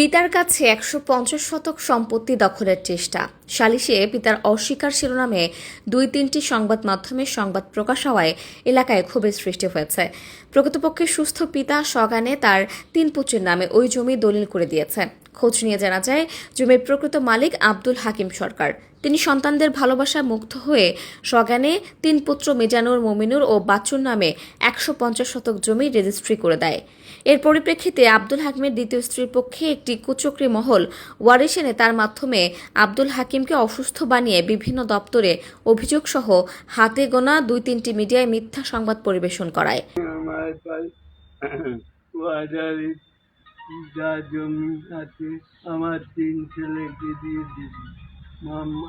পিতার কাছে ১৫০ শতক সম্পত্তি দখলের চেষ্টা। সালিশে পিতার অস্বীকার শিরোনামে ২-৩টি সংবাদ মাধ্যমে সংবাদ প্রকাশ হওয়ায় এলাকায় ক্ষোভের সৃষ্টি হয়েছে। প্রকৃতপক্ষে সুস্থ পিতা সগানে তার ৩ পুত্রের নামে ওই জমি দলিল করে দিয়েছে। খোঁজ নিয়ে জানা যায়, জমির প্রকৃত মালিক আব্দুল হাকিম সরকার। তিনি সন্তানদের ভালোবাসায় মুগ্ধ হয়ে সগানে ৩ পুত্র মিজানুর, মমিনুর ও বাচ্চুর নামে ১৫০ শতক জমি রেজিস্ট্রি করে দেয়। এর পরিপ্রেক্ষিতে আব্দুল হাকিমের দ্বিতীয় স্ত্রীর পক্ষে একটি কুচক্রী মহল ওয়ারিশ এনে তার মাধ্যমে আব্দুল হাকিমকে অসুস্থ বানিয়ে বিভিন্ন দপ্তরে অভিযোগসহ হাতে গোনা ২-৩টি মিডিয়ায় মিথ্যা সংবাদ পরিবেশন করায়। যা জমি আছে আমার ৩ ছেলেকে দিয়ে দিবি।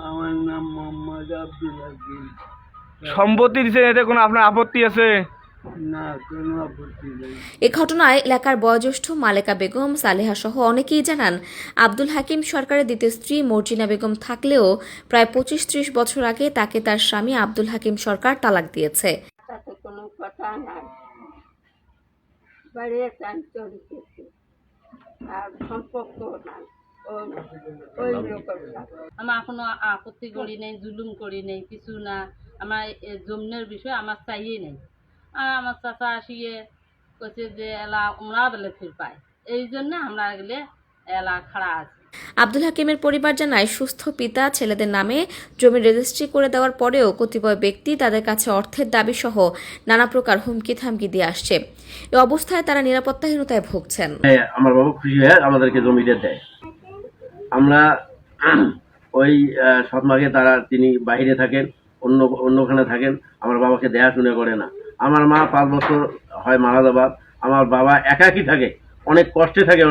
আমার নাম মোহাম্মদ আব্দুল হাকিম। সম্পত্তি দিচ্ছেন, এতে কোনো আপনার আপত্তি আছে? না, কোনো আপত্তি নেই। এ ঘটনায় এলাকার বয়োজ্যেষ্ঠ মালেকা বেগম, সালেহা সহ অনেকেই জানান, আব্দুল হাকিম সরকারের দ্বিতীয় স্ত্রী মর্জিনা বেগম থাকলেও প্রায় ২৫-৩০ বছর আগে তাকে তার স্বামী আব্দুল হাকিম সরকার তালাক দিয়েছে। তাতে কোনো কথা নাই, বাড়ির চলতেছে আর সম্পর্ক নাই। ওই লোকের সাথে আমার এখনো আপত্তি করি নেই, জুলুম করি নেই, কিছু না। আমার জমিনের বিষয় আমার চাইয়ে নেই। আর আমার চাচা আসিয়ে কইছে যে এলা ওমরা বেলে ফির পায়, এই জন্য আমরা গেলে এলা খাড়া আছে। আব্দুল হাকিমের পরিবার জানায়, সুস্থ পিতা ছেলেদের নামে জমি রেজিস্ট্রি করে দেওয়ার পরেও কতিপয় ব্যক্তি তাদের কাছে অর্থের দাবি সহ নানা প্রকার হুমকি থামকি দিয়ে আসছে। এ অবস্থায় তারা নিরাপত্তাহীনতায় ভুগছেন। আমার বাবা খুশি হয়ে আমাদেরকে জমিটা দেয়। আমরা ওই সৎমাকে তিনি বাইরে থাকেন, অন্যখানে থাকেন, আমার বাবাকে দেখাশুনে করে না। আমার মা 5 বছর হয় মারা যাবার, আমার বাবা একাকী থাকে, অনেক কষ্টে থাকে।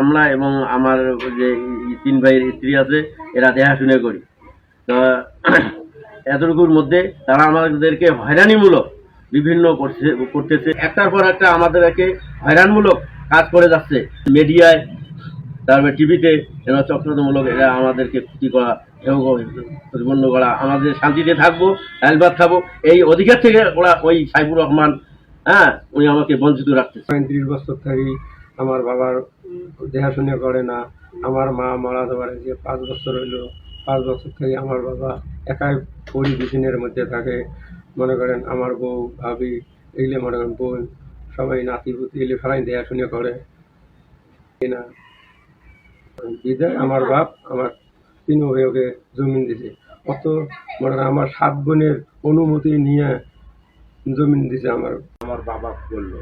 আমরা এবং আমার যে 3 ভাইয়ের স্ত্রী আছে, এরা দেখাশুনে করি। তো এতটুকুর মধ্যে তারা আমাদেরকে হয়রানিমূলক বিভিন্ন করতেছে, একটার পর একটা আমাদেরকে হয়রানমূলক কাজ করে যাচ্ছে। মিডিয়ায়, তারপরে টিভিতে এরা চক্রান্তমূলক, এরা আমাদেরকে ক্ষতি করা এবং প্রতিপন্ন করা। আমাদের শান্তিতে থাকবো, ডালভাত খাবো, এই অধিকার থেকে ওরা ওই সাইফুর রহমান উনি আমাকে বঞ্চিত রাখতেছে। ৩৫ বছর থাকি আমার বাবার দেখাশুনে করে না। আমার মা মারা যাওয়ার যে 5 বছর হইলো, 5 বছর থেকে আমার বাবা একাই পরিবেশনের মধ্যে থাকে। মনে করেন আমার বউ, ভাবি, এগুলো মনে করেন বোন, সবাই নাতি পুতি এগুলো সবাই দেখাশুনে করে না। বিদায় আমার বাপ আমার 3 ভাইকে জমিন দিছে। অত মনে করেন আমার 7 বোনের অনুমতি নিয়ে জমিন দিছে। আমার বাবা বললো,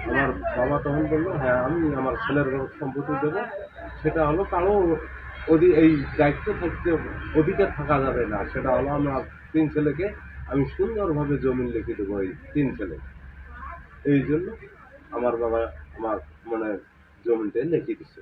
আমার বাবা তখন বললো, আমি আমার ছেলের সম্পত্তি দেবো। সেটা হলো কারো এই দায়িত্ব থাকতে অধিকার থাকা যাবে না। সেটা হলো আমার 3 ছেলেকে আমি সুন্দরভাবে জমিন লিখে দেবো, এই 3 ছেলে। এই জন্য আমার বাবা আমার জমিনটা লিখে দিচ্ছে।